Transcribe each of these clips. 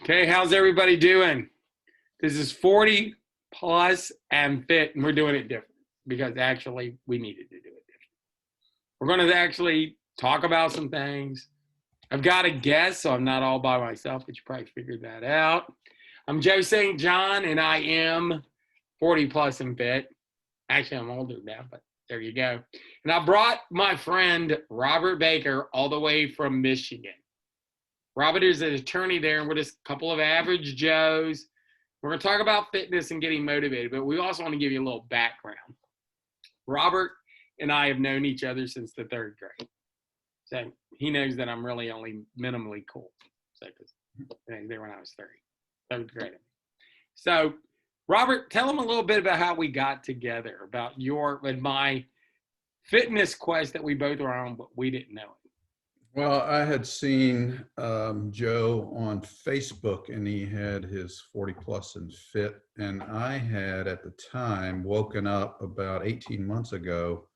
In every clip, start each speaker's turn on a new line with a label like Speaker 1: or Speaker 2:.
Speaker 1: Okay, how's everybody doing? This is 40 plus and fit, and we're doing it different because actually we needed to do it different. We're going to actually talk about some things. I've got a guest, so I'm not all by myself, but you probably figured that out. I'm Joe St. John, and I am 40 plus and fit. Actually, I'm older now, but there you go. And I brought my friend Robert Baker all the way from Michigan. Robert is an attorney there, and we're just a couple of average Joes. We're going to talk about fitness and getting motivated, but we also want to give you a little background. Robert and I have known each other since the third grade. So he knows that I'm really only minimally cool. So, there when I was third grade. So, Robert, tell them a little bit about how we got together, about your and my fitness quest that we both were on, but we didn't know it.
Speaker 2: Well, I had seen Joe on Facebook, and he had his 40 plus and fit. And I had at the time woken up about 18 months ago,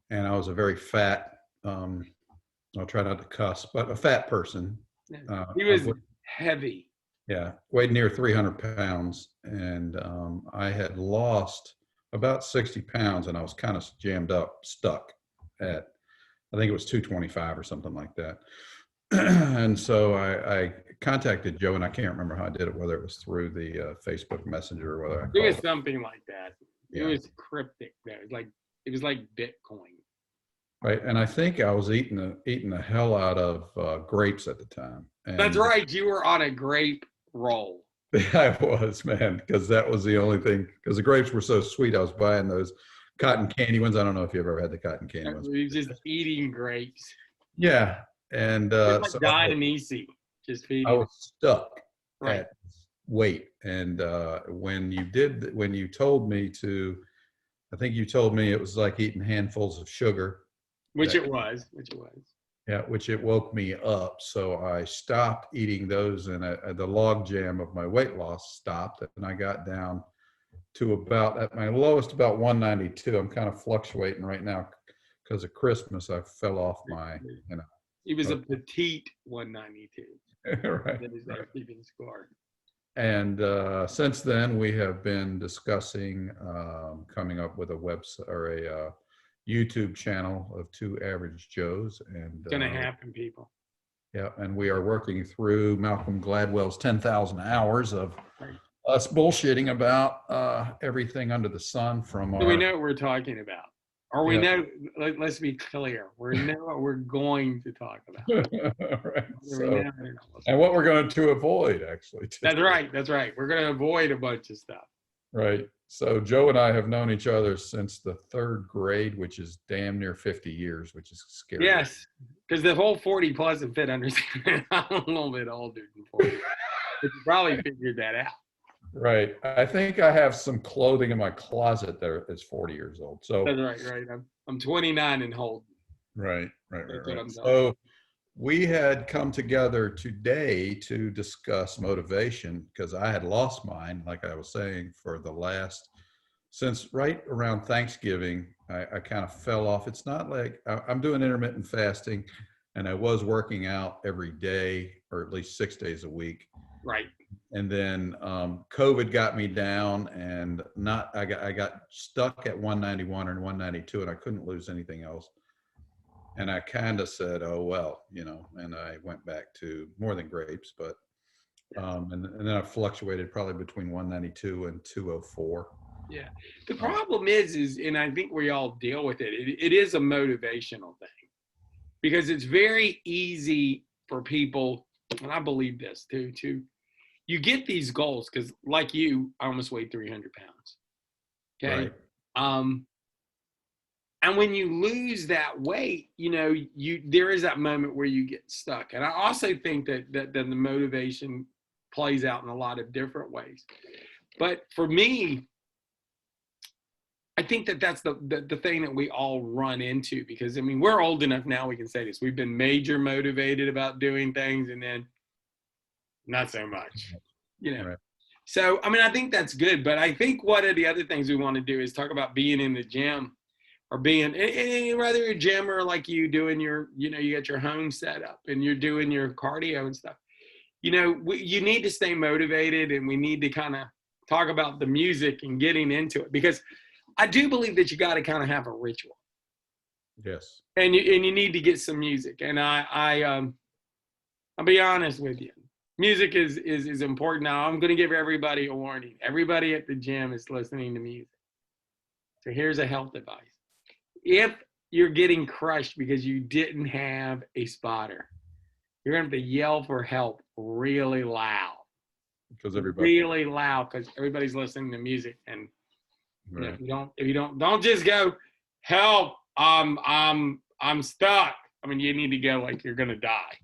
Speaker 2: and I was a very fat, I'll try not to cuss, but a fat person.
Speaker 1: He was heavy.
Speaker 2: Yeah, weighed near 300 pounds. And I had lost about 60 pounds, and I was kind of jammed up, stuck at, I think it was 225 or something like that. And so I contacted Joe, and I can't remember how I did it, whether it was through the Facebook Messenger or whether I
Speaker 1: It was something like that.
Speaker 2: Yeah.
Speaker 1: It was cryptic though. It was like Bitcoin.
Speaker 2: Right, and I think I was eating the hell out of grapes at the time. And
Speaker 1: that's right. You were on a grape roll.
Speaker 2: I was, man, because that was the only thing. Because the grapes were so sweet, I was buying those cotton candy ones. I don't know if you've ever had the cotton candy ones.
Speaker 1: We were just eating grapes.
Speaker 2: Yeah, and
Speaker 1: like so Dionysi, just feeding.
Speaker 2: I was stuck at weight, and when you told me to, I think you told me it was like eating handfuls of sugar.
Speaker 1: Which it was.
Speaker 2: Yeah, which it woke me up. So I stopped eating those, and the log jam of my weight loss stopped, and I got down to about, at my lowest, about 192. I'm kind of fluctuating right now because of Christmas. I fell off my,
Speaker 1: He was a petite 192.
Speaker 2: Right.
Speaker 1: That is their keeping score.
Speaker 2: And since then, we have been discussing coming up with a website or a YouTube channel of Two Average Joes. And
Speaker 1: it's gonna happen, people.
Speaker 2: Yeah, and we are working through Malcolm Gladwell's 10,000 hours of us bullshitting about everything under the sun from
Speaker 1: our. We know what we're talking about, or we know. Let's be clear. We know what we're going to talk about.
Speaker 2: Right. So, and what we're going to avoid, actually.
Speaker 1: That's right. That's right. We're going to avoid a bunch of stuff.
Speaker 2: Right. So Joe and I have known each other since the third grade, which is damn near 50 years, which is scary.
Speaker 1: Yes, because the whole 40 plus and fit understand. I'm a little bit older than 40. But you probably figured that out.
Speaker 2: Right. I think I have some clothing in my closet that is 40 years old. So
Speaker 1: that's right. I'm 29 and Holden.
Speaker 2: Right. So we had come together today to discuss motivation because I had lost mine, like I was saying, for the last, since right around Thanksgiving, I kind of fell off. It's not like I'm doing intermittent fasting, and I was working out every day, or at least 6 days a week.
Speaker 1: Right.
Speaker 2: And then COVID got me down, and I got stuck at 191 or 192, and I couldn't lose anything else. And I kind of said, oh, well, and I went back to more than grapes, but, and then I fluctuated probably between 192 and 204.
Speaker 1: Yeah. The problem is, and I think we all deal with it, it is a motivational thing because it's very easy for people, and I believe this too, you get these goals because like you, I almost weighed 300 pounds. Okay. Right. And when you lose that weight, there is that moment where you get stuck. And I also think that the motivation plays out in a lot of different ways. But for me, I think that's the thing that we all run into because, we're old enough now we can say this. We've been major motivated about doing things and then not so much,
Speaker 2: Right.
Speaker 1: So, I think that's good. But I think one of the other things we want to do is talk about being in the gym. Or being, rather a gym or like you doing your, you got your home set up and you're doing your cardio and stuff. you know, you need to stay motivated, and we need to kind of talk about the music and getting into it, because I do believe that you got to kind of have a ritual.
Speaker 2: Yes.
Speaker 1: And you need to get some music. And I'll be honest with you. Music is important. Now, I'm going to give everybody a warning. Everybody at the gym is listening to music. So here's a health advice. If you're getting crushed because you didn't have a spotter, you're going to have to yell for help really loud.
Speaker 2: Because everybody
Speaker 1: really loud, because everybody's listening to music. And
Speaker 2: right.
Speaker 1: you know, if you don't just go, help, I'm stuck. I mean, you need to go like you're going to die.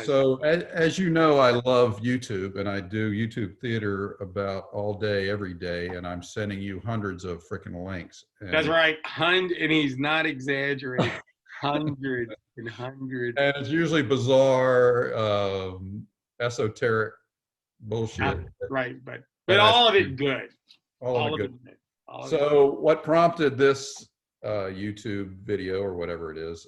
Speaker 2: So as you know, I love YouTube, and I do YouTube theater about all day, every day, and I'm sending you hundreds of freaking links.
Speaker 1: That's right. And he's not exaggerating. Hundreds and hundreds.
Speaker 2: And it's usually bizarre, esoteric bullshit.
Speaker 1: Right, but all of it good.
Speaker 2: All of it good. So what prompted this YouTube video, or whatever it is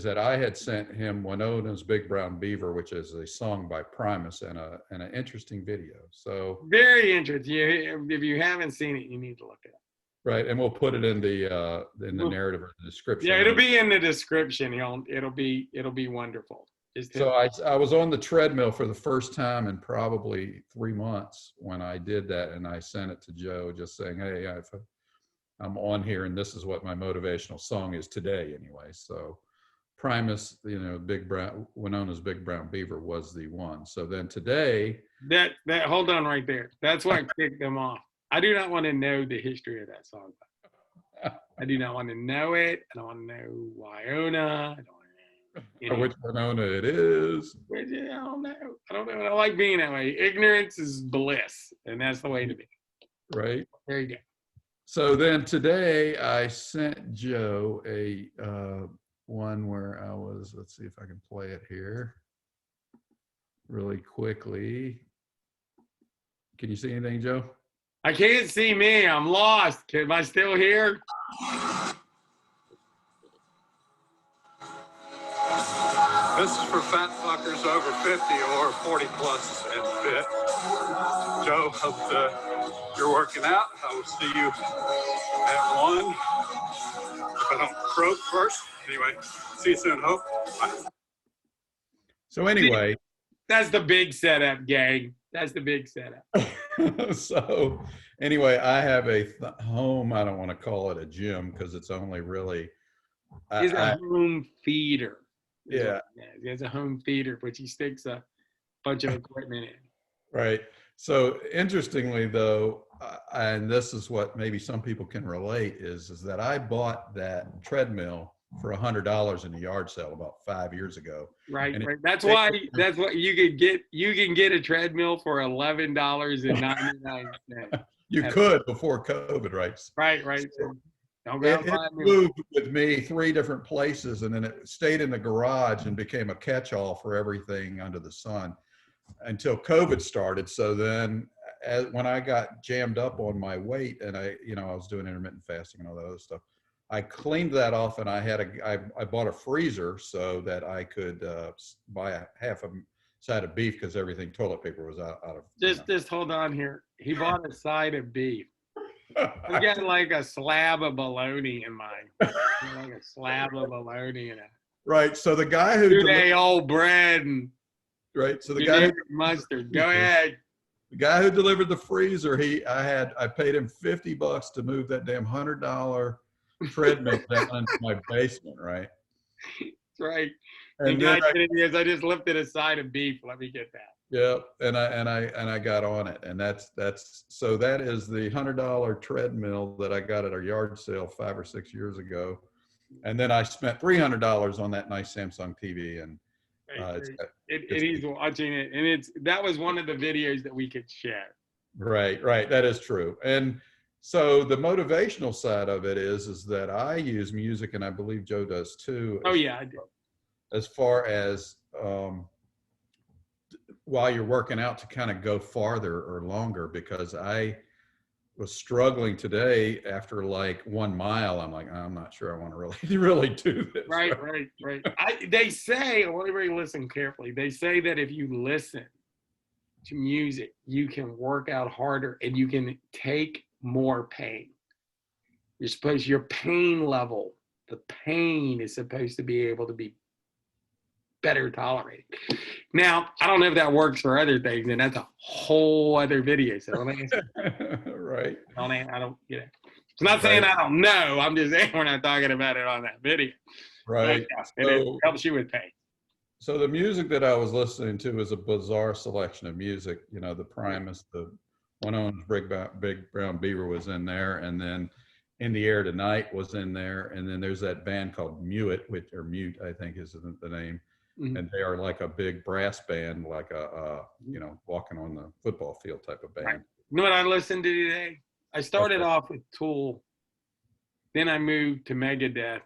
Speaker 2: that I had sent him Wynona's Big Brown Beaver, which is a song by Primus, and an interesting video. So
Speaker 1: very interesting. If you haven't seen it, you need to look it up.
Speaker 2: Right, and we'll put it in the narrative or the description.
Speaker 1: Yeah, it'll be in the description. It'll be wonderful.
Speaker 2: So I was on the treadmill for the first time in probably 3 months when I did that, and I sent it to Joe, just saying, "Hey, I'm on here, and this is what my motivational song is today." Anyway, so Primus, you know, Wynona's Big Brown Beaver was the one. So then today,
Speaker 1: that hold on right there. That's what kicked them off. I do not want to know the history of that song. I do not want to know it. I don't want to know Wynona. I don't want to know
Speaker 2: which Wynona it is.
Speaker 1: I don't know. I don't know. I like being that way. Ignorance is bliss, and that's the way to be.
Speaker 2: Right.
Speaker 1: There you go.
Speaker 2: So then today I sent Joe a one where I was, let's see if I can play it here really quickly. Can you see anything, Joe?
Speaker 1: I can't see me. I'm lost. Am I still here?
Speaker 3: This is for fat fuckers over 50 or 40 plus and fit. Joe, hope you're working out. I will see you at 1. If I don't croak first. Anyway, see you soon, Hope. Bye.
Speaker 2: So anyway.
Speaker 1: That's the big setup, gang. That's the big setup.
Speaker 2: So anyway, I have a home. I don't want to call it a gym because it's only really.
Speaker 1: It's a home theater.
Speaker 2: Yeah.
Speaker 1: It's a home theater, which he sticks a bunch of equipment in.
Speaker 2: Right. So interestingly, though, and this is what maybe some people can relate, is that I bought that treadmill for $100 in a yard sale about 5 years ago.
Speaker 1: Right. That's why you can get a treadmill for $11.99.
Speaker 2: You could before COVID, right?
Speaker 1: Right. So
Speaker 2: it moved with me 3 different places, and then it stayed in the garage and became a catch-all for everything under the sun until COVID started. So then when I got jammed up on my weight, and I was doing intermittent fasting and all that other stuff, I cleaned that off, and I bought a freezer so that I could buy a half a side of beef, because everything, toilet paper was out of.
Speaker 1: Just hold on here. He bought a side of beef. I got like a slab of bologna in mine. Like a slab of bologna in it.
Speaker 2: Right. So the guy who
Speaker 1: 2-day-old bread and
Speaker 2: right. So the guy
Speaker 1: mustard. Go ahead.
Speaker 2: The guy who delivered the freezer, I paid him $50 to move that damn $100 treadmill down into my basement. Right.
Speaker 1: That's right.
Speaker 2: And
Speaker 1: then I just lifted a side of beef. Let me get that.
Speaker 2: Yeah, and I got on it, and that is the $100 treadmill that I got at our yard sale 5 or 6 years ago, and then I spent $300 on that nice Samsung TV, and
Speaker 1: he's watching it, and that was one of the videos that we could share.
Speaker 2: Right, that is true, and so the motivational side of it is that I use music, and I believe Joe does too.
Speaker 1: Oh yeah, I do.
Speaker 2: As far as while you're working out, to kind of go farther or longer, because was struggling today after like 1 mile. I'm like, I'm not sure I want to really really do this.
Speaker 1: Right. They say, I want everybody to listen carefully. They say that if you listen to music, you can work out harder and you can take more pain. Your pain level, the pain is supposed to be able to be better tolerated. Now, I don't know if that works for other things, and that's a whole other video. So don't answer.
Speaker 2: Right.
Speaker 1: I don't, you know. It's not saying I don't know. I'm just saying we're not talking about it on that video.
Speaker 2: Right.
Speaker 1: It helps you with pain.
Speaker 2: So the music that I was listening to is a bizarre selection of music. You know, the Primus, the Wynona's Big Brown Beaver was in there, and then In the Air Tonight was in there, and then there's that band called Mute, I think is the name. Mm-hmm. And they are like a big brass band, like a you know, walking on the football field type of band.
Speaker 1: Right. You know what I listened to today? I started off with Tool, then I moved to Megadeth,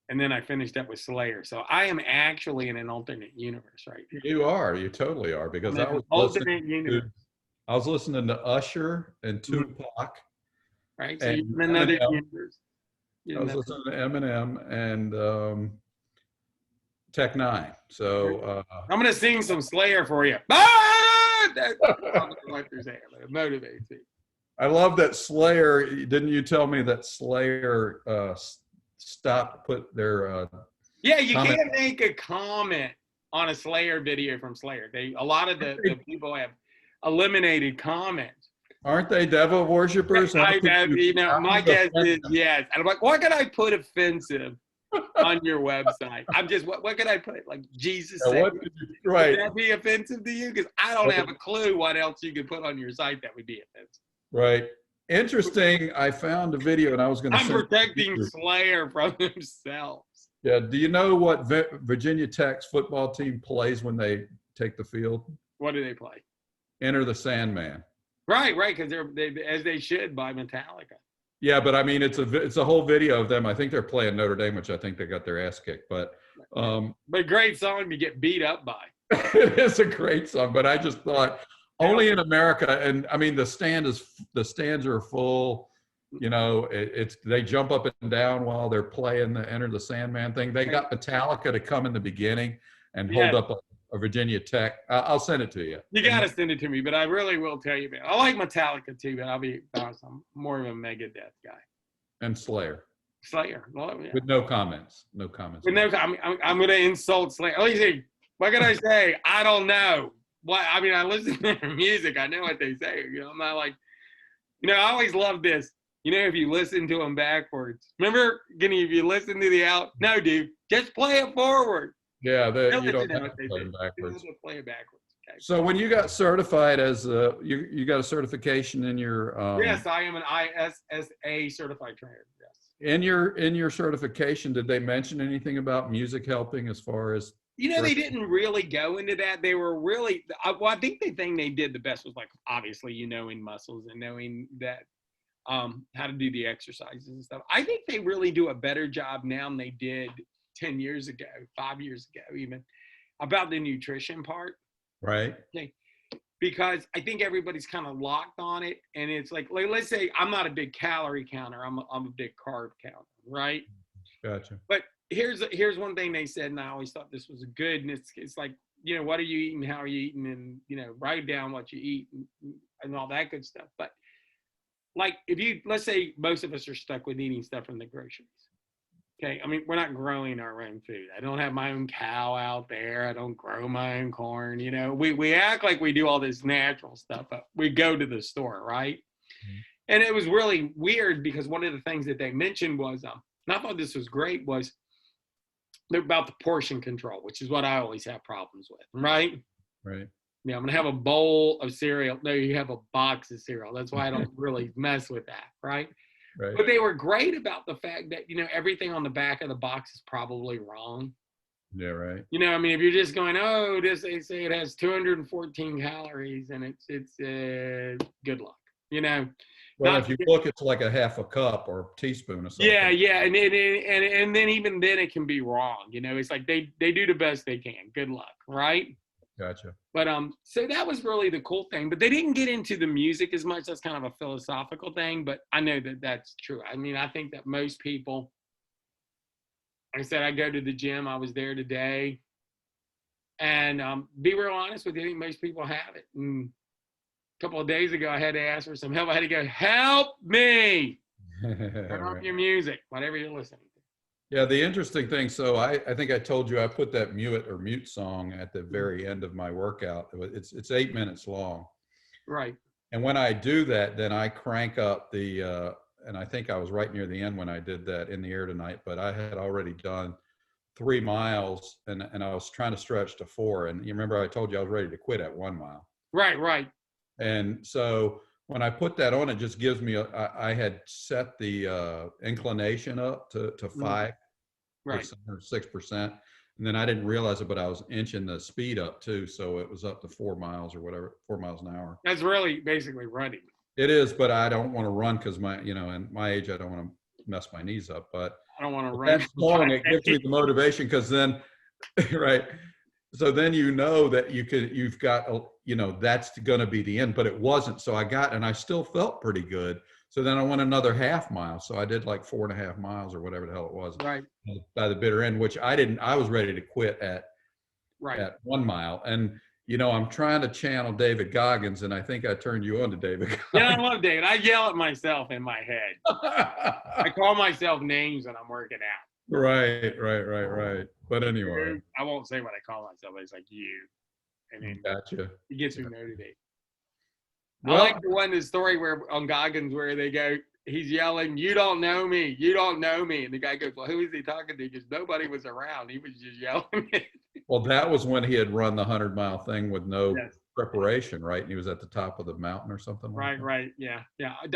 Speaker 1: and then I finished up with Slayer. So I am actually in an alternate universe right now.
Speaker 2: You totally are, because I was listening to Usher and Tupac.
Speaker 1: Right, so you're in another universe.
Speaker 2: I was listening to Eminem and Tech Nine. So
Speaker 1: I'm gonna sing some Slayer for you. That's what they're saying. It motivates me.
Speaker 2: I love that Slayer. Didn't you tell me that Slayer stopped put their
Speaker 1: yeah, you can't make a comment on a Slayer video from Slayer. A lot of the people have eliminated comments.
Speaker 2: Aren't they devil worshippers?
Speaker 1: My guess is yes. And I'm like, what can I put offensive on your website? I'm just, what can I put? Like Jesus said,
Speaker 2: right?
Speaker 1: Would that be offensive to you? Because I don't have a clue what else you could put on your site that would be offensive.
Speaker 2: Right. Interesting. I found a video, and I was going to.
Speaker 1: I'm protecting Slayer from themselves. Yeah.
Speaker 2: Do you know what Virginia Tech's football team plays when they take the field?
Speaker 1: What do they play?
Speaker 2: Enter the Sandman.
Speaker 1: Right, because they as they should by Metallica.
Speaker 2: Yeah, but I mean, it's a whole video of them. I think they're playing Notre Dame, which I think they got their ass kicked. But
Speaker 1: great song to get beat up by.
Speaker 2: It is a great song, but I just thought only in America, and I mean the stands are full. You know, they jump up and down while they're playing the Enter the Sandman thing. They got Metallica to come in the beginning and hold up a Virginia Tech. I'll send it to you.
Speaker 1: You got to send it to me, but I really will tell you, man. I like Metallica too, but I'll be honest, I'm more of a Megadeth guy.
Speaker 2: And Slayer.
Speaker 1: Well, yeah.
Speaker 2: With no comments. No comments.
Speaker 1: I'm going to insult Slayer. Let me see. What can I say? I don't know. I listen to their music. I know what they say. You know, I'm not like, you know, I always love this. You know, if you listen to them backwards. Remember, if you listen to no, dude, just play it forward.
Speaker 2: Yeah, you don't have to play it backwards.
Speaker 1: Play it backwards. Okay.
Speaker 2: So when you got certified as you got a certification in your
Speaker 1: yes, I am an ISSA certified trainer. Yes.
Speaker 2: In your certification, did they mention anything about music helping as far as?
Speaker 1: You know, they didn't really go into that. They were really, I think the thing they did the best was like, obviously, you knowing muscles and knowing that how to do the exercises and stuff. I think they really do a better job now than they did 10 years ago, 5 years ago, even about the nutrition part.
Speaker 2: Right.
Speaker 1: Okay. Because I think everybody's kind of locked on it. And it's like let's say I'm not a big calorie counter. I'm a big carb counter. Right.
Speaker 2: Gotcha.
Speaker 1: But here's one thing they said, and I always thought this was good. And it's like, you know, what are you eating? How are you eating? And, you know, write down what you eat and all that good stuff. But like, let's say most of us are stuck with eating stuff from the groceries. Okay. I mean, we're not growing our own food. I don't have my own cow out there. I don't grow my own corn. You know, we act like we do all this natural stuff, but we go to the store. Right. Mm-hmm. And it was really weird because one of the things that they mentioned was, and I thought this was great, was about the portion control, which is what I always have problems with. Right.
Speaker 2: Right.
Speaker 1: Yeah, I'm going to have a bowl of cereal. No, you have a box of cereal. That's why I don't really mess with that, right?
Speaker 2: Right.
Speaker 1: But they were great about the fact that, you know, everything on the back of the box is probably wrong.
Speaker 2: Yeah, right.
Speaker 1: You know, I mean, if you're just going, they say it has 214 calories and it's good luck, you know.
Speaker 2: Well, if you look, it's like a half a cup or a teaspoon or something.
Speaker 1: Yeah, and then even then it can be wrong. You know, it's like they do the best they can. Good luck, right?
Speaker 2: Gotcha.
Speaker 1: But so that was really the cool thing. But they didn't get into the music as much. That's kind of a philosophical thing. But I know that that's true. I mean, I think that most people, like I said, I go to the gym. I was there today. And be real honest with you, I think most people have it. And a couple of days ago, I had to ask for some help. I had to go, help me. Turn off your music, whatever you're listening to.
Speaker 2: Yeah, the interesting thing, so I think I told you I put that mute song at the very end of my workout. It's 8 minutes long.
Speaker 1: Right.
Speaker 2: And when I do that, then I crank up the, and I think I was right near the end when I did that in the air tonight, but I had already done 3 miles and I was trying to stretch to 4. And you remember I told you I was ready to quit at 1 mile.
Speaker 1: Right.
Speaker 2: And so when I put that on, it just gives me, I had set the inclination up to 5% or 6%. And then I didn't realize it, but I was inching the speed up too. So it was up to 4 miles or whatever, 4 miles an hour.
Speaker 1: That's really basically running.
Speaker 2: It is, but I don't want to run because in my age, I don't want to mess my knees up. But
Speaker 1: I don't want to run.
Speaker 2: that song, it gives me the motivation because then, right. So then that you've got, that's going to be the end, but it wasn't. So and I still felt pretty good. So then I went another half mile. So I did like 4.5 miles or whatever the hell it was.
Speaker 1: Right.
Speaker 2: By the bitter end, which I was ready to quit at 1 mile. And, I'm trying to channel David Goggins, and I think I turned you on to David Goggins.
Speaker 1: Yeah, I love David. I yell at myself in my head. I call myself names when I'm working out.
Speaker 2: Right. But anyway.
Speaker 1: I won't say what I call myself. It's like you. And then
Speaker 2: Gotcha.
Speaker 1: It gets me motivated.
Speaker 2: Well,
Speaker 1: I like the story where on Goggins where they go, he's yelling, "You don't know me. You don't know me." And the guy goes, "Well, who is he talking to?" Because nobody was around. He was just yelling.
Speaker 2: Well, that was when he had run the 100-mile thing with no preparation, right? And he was at the top of the mountain or something like that.
Speaker 1: Right. Yeah.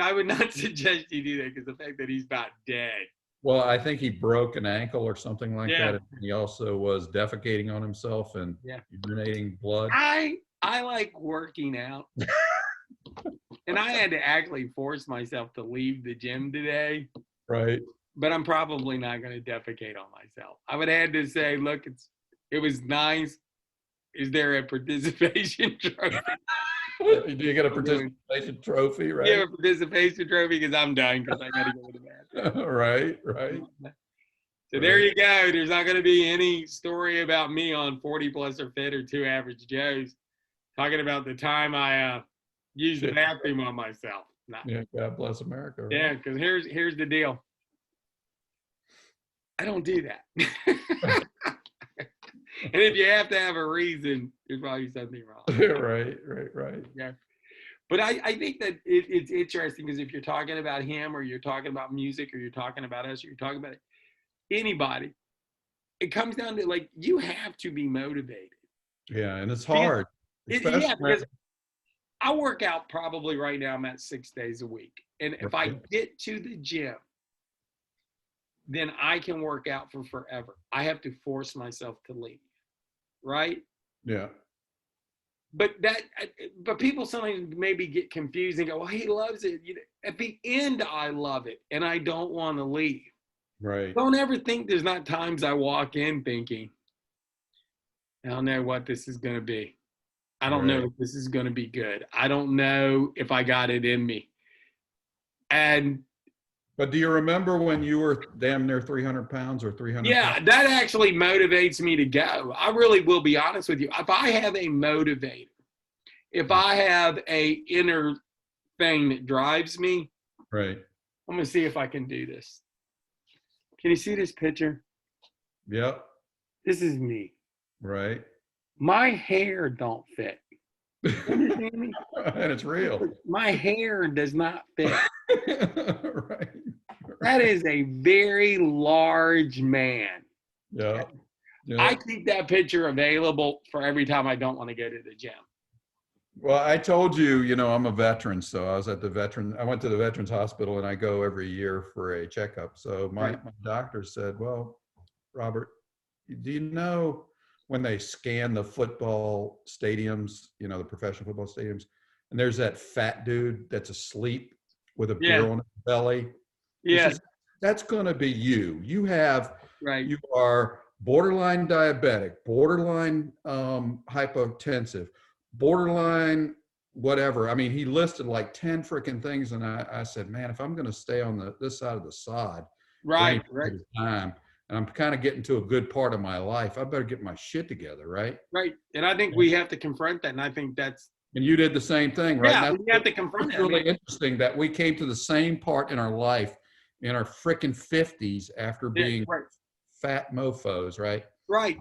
Speaker 1: I would not suggest you do that because the fact that he's about dead.
Speaker 2: Well, I think he broke an ankle or something like that. And he also was defecating on himself and urinating blood.
Speaker 1: I like working out. And I had to actually force myself to leave the gym today.
Speaker 2: Right.
Speaker 1: But I'm probably not going to defecate on myself. I would have to say, look, it was nice. Is there a participation trophy?
Speaker 2: Do you get a participation trophy, right?
Speaker 1: Yeah, a participation trophy because I'm done because I got to go to bed.
Speaker 2: Right.
Speaker 1: So there you go. There's not going to be any story about me on 40 Plus or Fit or Two Average Joes talking about the time I used the bathroom on myself. No.
Speaker 2: Yeah, God bless America. Right?
Speaker 1: Yeah, because here's the deal. I don't do that. And if you have to have a reason, there's probably something wrong.
Speaker 2: Right.
Speaker 1: Yeah. But I think that it's interesting because if you're talking about him or you're talking about music or you're talking about us or you're talking about anybody, it comes down to like you have to be motivated.
Speaker 2: Yeah, and it's hard.
Speaker 1: Because I work out probably right now, I'm at 6 days a week. And if I get to the gym, then I can work out for forever. I have to force myself to leave. Right?
Speaker 2: Yeah.
Speaker 1: But people sometimes maybe get confused and go, well, he loves it. At the end, I love it. And I don't want to leave.
Speaker 2: Right.
Speaker 1: Don't ever think there's not times I walk in thinking, I don't know what this is going to be. I don't know if this is going to be good. I don't know if I got it in me.
Speaker 2: But do you remember when you were damn near 300 pounds or 300?
Speaker 1: Yeah,
Speaker 2: pounds?
Speaker 1: that actually motivates me to go. I really will be honest with you. If I have a motivator, if I have a inner thing that drives me,
Speaker 2: right.
Speaker 1: I'm going to see if I can do this. Can you see this picture?
Speaker 2: Yep.
Speaker 1: This is me.
Speaker 2: Right.
Speaker 1: My hair don't fit. You understand me?
Speaker 2: And it's real.
Speaker 1: My hair does not fit.
Speaker 2: Right.
Speaker 1: That is a very large man.
Speaker 2: Yeah.
Speaker 1: I keep that picture available for every time I don't want to go to the gym.
Speaker 2: Well, I told you, I'm a veteran, so I went to the Veterans Hospital and I go every year for a checkup. So my doctor said, well, Robert, do you know when they scan the football stadiums, the professional football stadiums, and there's that fat dude that's asleep with a beer on his belly?
Speaker 1: Yeah.
Speaker 2: That's going to be you. You are borderline diabetic, borderline hypotensive, borderline whatever. I mean, he listed like 10 freaking things. And I said, man, if I'm going to stay on this side of the sod for any
Speaker 1: Right, right,
Speaker 2: period of time, and I'm kind of getting to a good part of my life, I better get my shit together, right?
Speaker 1: right. And I think we have to confront that. And I think that's,
Speaker 2: And you did the same thing, right?
Speaker 1: yeah,
Speaker 2: Now,
Speaker 1: we have to confront
Speaker 2: it's
Speaker 1: it.
Speaker 2: really interesting that we came to the same part in our life in our freaking 50s after being
Speaker 1: right,
Speaker 2: fat mofos, right?
Speaker 1: right.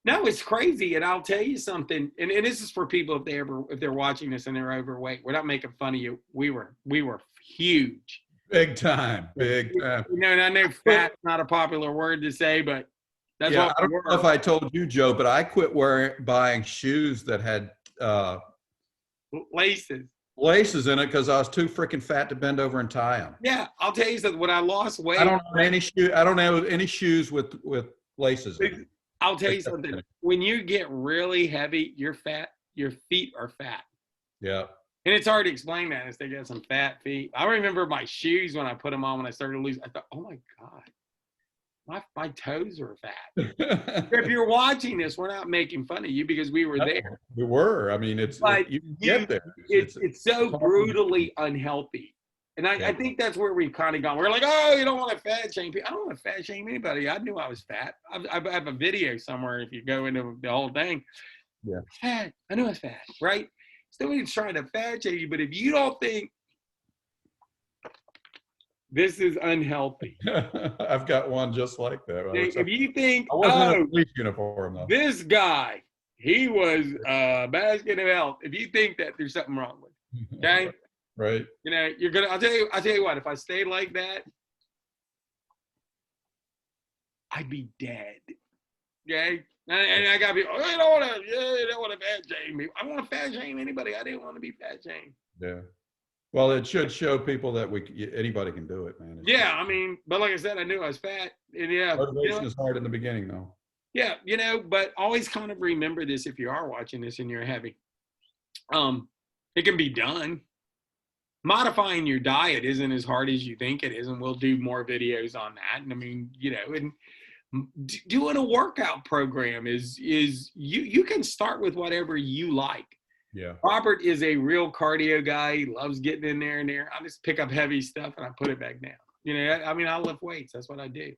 Speaker 1: No, it's crazy. And I'll tell you something, and this is for people if they're watching this and they're overweight. We're not making fun of you. We were huge.
Speaker 2: Big time, big time.
Speaker 1: You know, and I know fat's not a popular word to say, but that's
Speaker 2: Yeah,
Speaker 1: what
Speaker 2: I
Speaker 1: we
Speaker 2: don't know if
Speaker 1: were.
Speaker 2: I told you, Joe, but I quit buying shoes that had
Speaker 1: Laces.
Speaker 2: laces in it because I was too freaking fat to bend over and tie them.
Speaker 1: Yeah, I'll tell you something. When I lost weight,
Speaker 2: I don't have any shoe. I don't have any shoes with laces in them.
Speaker 1: I'll tell you something. When you get really heavy, you're fat. Your feet are fat.
Speaker 2: Yeah.
Speaker 1: And it's hard to explain that as they got some fat feet. I remember my shoes when I put them on when I started to lose. I thought, oh my God, my toes are fat. If you're watching this, we're not making fun of you because we were there.
Speaker 2: We were. I mean, you get there.
Speaker 1: It's so brutally unhealthy. And I think that's where we've kind of gone. We're like, oh, you don't want to fat shame people. I don't want to fat shame anybody. I knew I was fat. I have a video somewhere if you go into the whole thing.
Speaker 2: Yeah.
Speaker 1: Fat. I knew I was fat, right? Nobody's trying to fat shame you, but if you don't think this is unhealthy.
Speaker 2: I've got one just like that.
Speaker 1: If you think,
Speaker 2: I wasn't in a police uniform though.
Speaker 1: This guy, he was a basket of health. If you think that, there's something wrong with you, okay?
Speaker 2: Right.
Speaker 1: You know, you're gonna. I'll tell you what. If I stayed like that, I'd be dead. Okay. And I gotta be. Oh, you don't want to fat shame me. I don't want to fat shame anybody. I didn't want to be fat shamed.
Speaker 2: Yeah. Well, it should show people that anybody can do it, man.
Speaker 1: Yeah, I mean, but like I said, I knew I was fat, and yeah,
Speaker 2: motivation is hard in the beginning, though.
Speaker 1: Yeah, you know, but always kind of remember this if you are watching this and you're heavy. It can be done. Modifying your diet isn't as hard as you think it is, and we'll do more videos on that. And I mean, you know, and doing a workout program is you can start with whatever you like.
Speaker 2: Yeah.
Speaker 1: Robert is a real cardio guy. He loves getting in there and there. I just pick up heavy stuff and I put it back down. You know, I mean, I lift weights. That's what I do.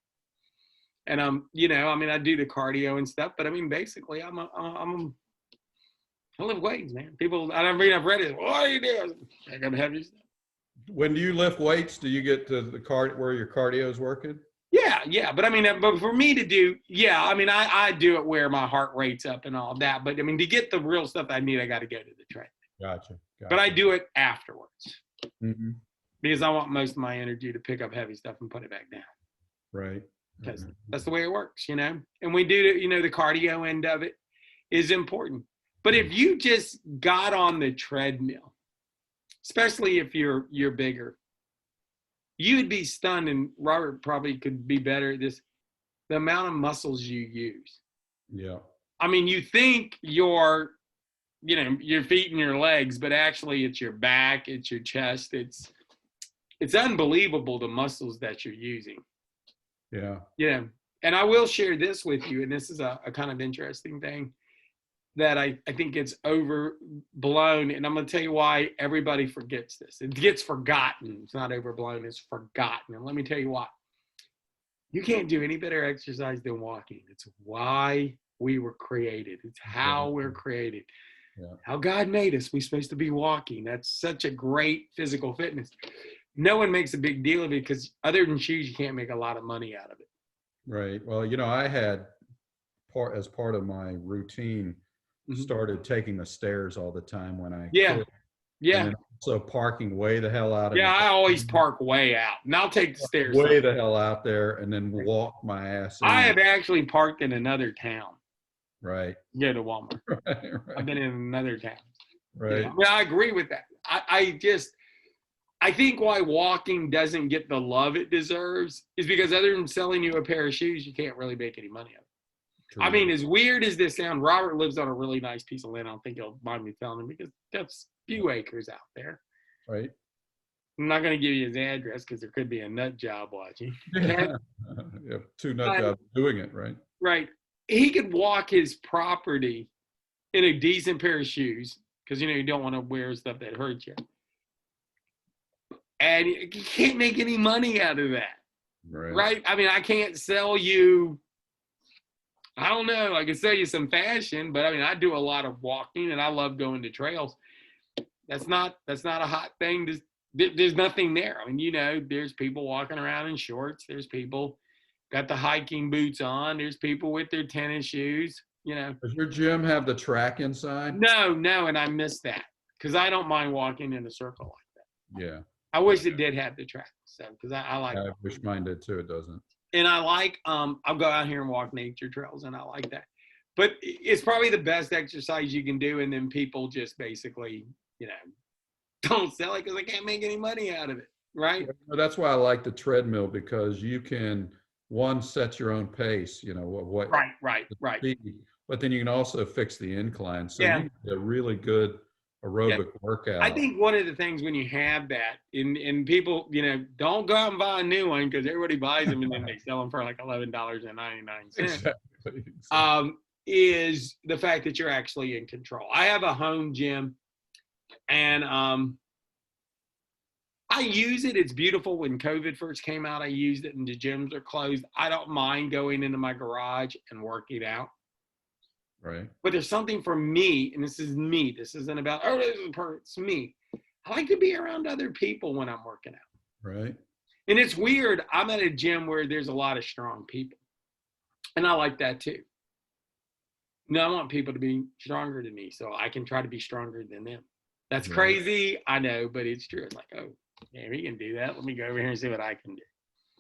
Speaker 1: And you know, I mean, I do the cardio and stuff, but I mean, basically, I lift weights, man. People, I've read it. What do you do? Pick up heavy stuff.
Speaker 2: When you lift weights, do you get to the where your cardio is working?
Speaker 1: Yeah. But I mean, but for me to do, I mean, I do it where my heart rate's up and all that. But I mean, to get the real stuff I need, I got to go to the treadmill. Gotcha. But I do it afterwards because I want most of my energy to pick up heavy stuff and put it back down.
Speaker 2: Right.
Speaker 1: Because that's the way it works, you know. And we do, you know, the cardio end of it is important. But if you just got on the treadmill, especially if you're bigger, you'd be stunned, and Robert probably could be better at this, the amount of muscles you use.
Speaker 2: Yeah.
Speaker 1: I mean, you think your feet and your legs, but actually it's your back, it's your chest. It's unbelievable the muscles that you're using.
Speaker 2: Yeah.
Speaker 1: Yeah. And I will share this with you, and this is a kind of interesting thing that I think it's overblown, and I'm going to tell you why everybody forgets this. It gets forgotten. It's not overblown, it's forgotten. And let me tell you why. You can't do any better exercise than walking. It's why we were created. It's how we're created. Yeah. How God made us. We're supposed to be walking. That's such a great physical fitness. No one makes a big deal of it because other than shoes, you can't make a lot of money out of it.
Speaker 2: Right. Well, you know, I had as part of my routine, started taking the stairs all the time when I could.
Speaker 1: Yeah.
Speaker 2: And so parking way the hell out of
Speaker 1: I always park way out, and I'll take the stairs
Speaker 2: way the hell out there and then walk my ass in.
Speaker 1: I have actually parked in another town.
Speaker 2: Right.
Speaker 1: Go to Walmart. Right. I've been in another town.
Speaker 2: Right.
Speaker 1: Yeah, I agree with that. I think why walking doesn't get the love it deserves is because other than selling you a pair of shoes, you can't really make any money out of it. True. I mean, as weird as this sounds, Robert lives on a really nice piece of land. I don't think he'll mind me telling him because that's a few acres out there.
Speaker 2: Right.
Speaker 1: I'm not going to give you his address because there could be a nut job watching.
Speaker 2: Yeah. Yeah, two nut jobs doing it, right?
Speaker 1: Right. He could walk his property in a decent pair of shoes because, you don't want to wear stuff that hurts you. And you can't make any money out of that. Right? I mean, I can't sell you, I don't know, I can sell you some fashion, but I mean, I do a lot of walking and I love going to trails. That's not a hot thing. There's nothing there. I mean, there's people walking around in shorts. There's people got the hiking boots on. There's people with their tennis shoes,
Speaker 2: Does your gym have the track inside?
Speaker 1: No, and I miss that because I don't mind walking in a circle like that.
Speaker 2: Yeah.
Speaker 1: I wish it did have the track. So, because I like
Speaker 2: I wish mine did too. It doesn't.
Speaker 1: And I like, I'll go out here and walk nature trails and I like that. But it's probably the best exercise you can do. And then people just basically, don't sell it because they can't make any money out of it. Right.
Speaker 2: Yeah, that's why I like the treadmill, because you can, one, set your own pace, what
Speaker 1: right.
Speaker 2: speed, but then you can also fix the incline. So
Speaker 1: Yeah.
Speaker 2: you get a really good aerobic workout.
Speaker 1: I think one of the things when you have that, and people, don't go out and buy a new one because everybody buys them and then they sell them for like $11.99.
Speaker 2: Exactly.
Speaker 1: Is the fact that you're actually in control. I have a home gym and I use it. It's beautiful. When COVID first came out, I used it and the gyms are closed. I don't mind going into my garage and working out.
Speaker 2: Right.
Speaker 1: But there's something for me, and this is me. This isn't about, it's me. I like to be around other people when I'm working out.
Speaker 2: Right.
Speaker 1: And it's weird. I'm at a gym where there's a lot of strong people. And I like that too. I want people to be stronger than me so I can try to be stronger than them. That's crazy. I know, but it's true. It's like, oh, yeah, we can do that. Let me go over here and see what I can do.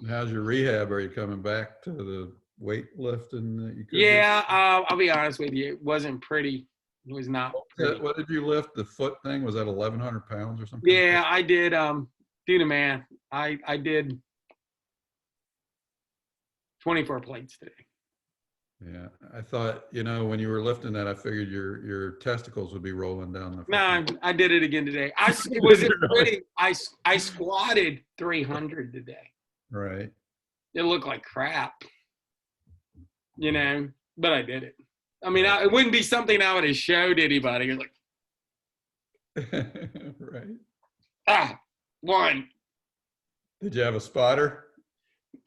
Speaker 2: How's your rehab? Are you coming back to the weightlifting that you could
Speaker 1: do? I'll be honest with you. It wasn't pretty. It was not pretty.
Speaker 2: What did you lift? The foot thing? Was that 1,100 pounds or something?
Speaker 1: Yeah, I did. Do the math. I did 24 plates today.
Speaker 2: Yeah, I thought, when you were lifting that, I figured your testicles would be rolling down the.
Speaker 1: No, I did it again today. I squatted 300 today.
Speaker 2: Right.
Speaker 1: It looked like crap, but I did it. I mean, it wouldn't be something I would have showed anybody. It's like,
Speaker 2: right.
Speaker 1: One.
Speaker 2: Did you have a spotter?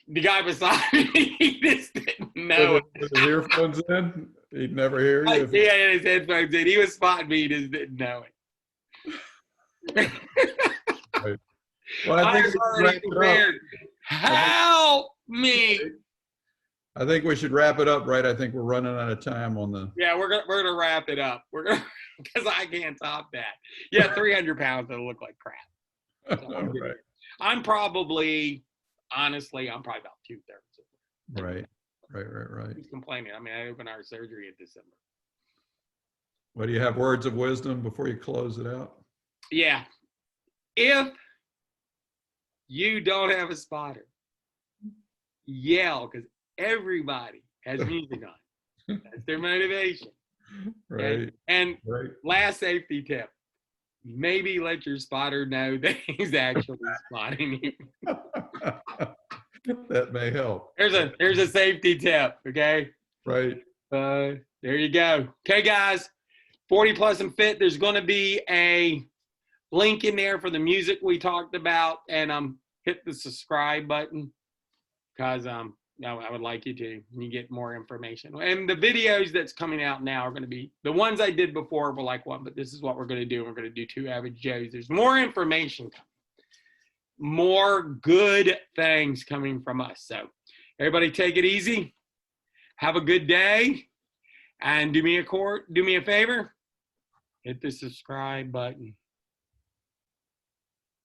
Speaker 1: The guy beside me, he just didn't know.
Speaker 2: With his earphones in, he'd never hear you.
Speaker 1: He had his headphones in. He was spotting me, he just didn't know it.
Speaker 2: Right. Well, I think
Speaker 1: help me.
Speaker 2: I think we should wrap it up, right? I think we're running out of time on the.
Speaker 1: Yeah, we're gonna wrap it up. Because I can't top that. Yeah, 300 pounds that'll look like crap. So
Speaker 2: right.
Speaker 1: I'm probably about 2/3.
Speaker 2: Right.
Speaker 1: He's complaining. I mean, I opened our surgery in December.
Speaker 2: Well, do you have words of wisdom before you close it out?
Speaker 1: Yeah. If you don't have a spotter, yell, because everybody has music on. That's their motivation.
Speaker 2: Right.
Speaker 1: And last safety tip, maybe let your spotter know that he's actually spotting you.
Speaker 2: That may help.
Speaker 1: Here's a safety tip, okay?
Speaker 2: Right.
Speaker 1: There you go. Okay, guys, 40 plus and fit. There's going to be a link in there for the music we talked about, and hit the subscribe button because I would like you to. You get more information. And the videos that's coming out now are going to be the ones I did before were like one, but this is what we're going to do. We're going to do Two Average Joes. There's more information coming. More good things coming from us. So everybody take it easy. Have a good day. And do me a favor. Hit the subscribe button.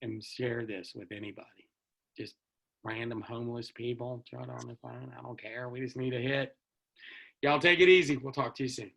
Speaker 1: And share this with anybody. Just random homeless people. Throw it on the phone. I don't care. We just need a hit. Y'all take it easy. We'll talk to you soon.